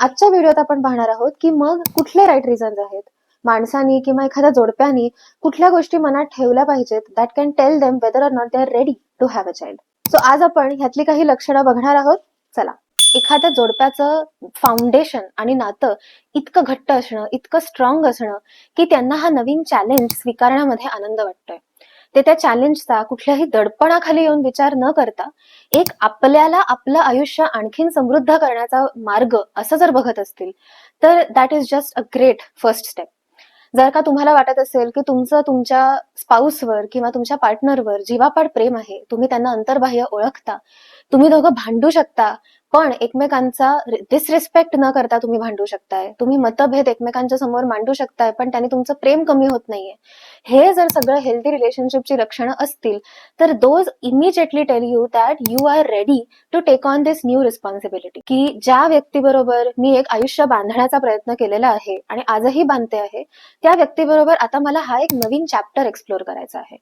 आजच्या व्हिडिओत आपण पाहणार आहोत की मग कुठले राईट रिझन्स आहेत, माणसानी किंवा एखाद्या जोडप्यानी कुठल्या गोष्टी मनात ठेवल्या पाहिजेत that can tell them whether or not they are ready to have a child. So आज आपण ह्यातली काही लक्षणं बघणार आहोत. चला. एखाद्या जोडप्याचं फाउंडेशन आणि नातं इतकं घट्ट असणं, इतकं स्ट्रॉंग असणं की त्यांना हा नवीन चॅलेंज स्वीकारण्यामध्ये आनंद वाटतोय. ते त्या चॅलेंजचा कुठल्याही दडपणाखाली येऊन विचार न करता एक आपल्याला आपलं आयुष्य आणखीन समृद्ध करण्याचा मार्ग असं जर बघत असतील तर that is just a great first step. जर का तुम्हाला वाटत असेल की तुमचं तुमच्या स्पाऊसवर किंवा तुमच्या पार्टनरवर जीवापाड प्रेम आहे, तुम्ही त्यांना अंतर्बाह्य ओळखता, तुम्ही दोघं भांडू शकता पण एकमेकांचा डिसरिस्पेक्ट न करता तुम्ही भांडू शकताय, तुम्ही मतभेद एकमेकांच्या समोर मांडू शकताय पण त्याने तुमचं प्रेम कमी होत नाहीये, हे जर सगळं हेल्दी रिलेशनशिपची लक्षणं असतील तर those immediately tell you that you are ready to take on this new responsibility. की ज्या व्यक्तीबरोबर मी एक आयुष्य बांधण्याचा प्रयत्न केलेला आहे आणि आजही बांधते आहे, त्या व्यक्तीबरोबर आता मला हा एक नवीन चॅप्टर एक्सप्लोर करायचा आहे.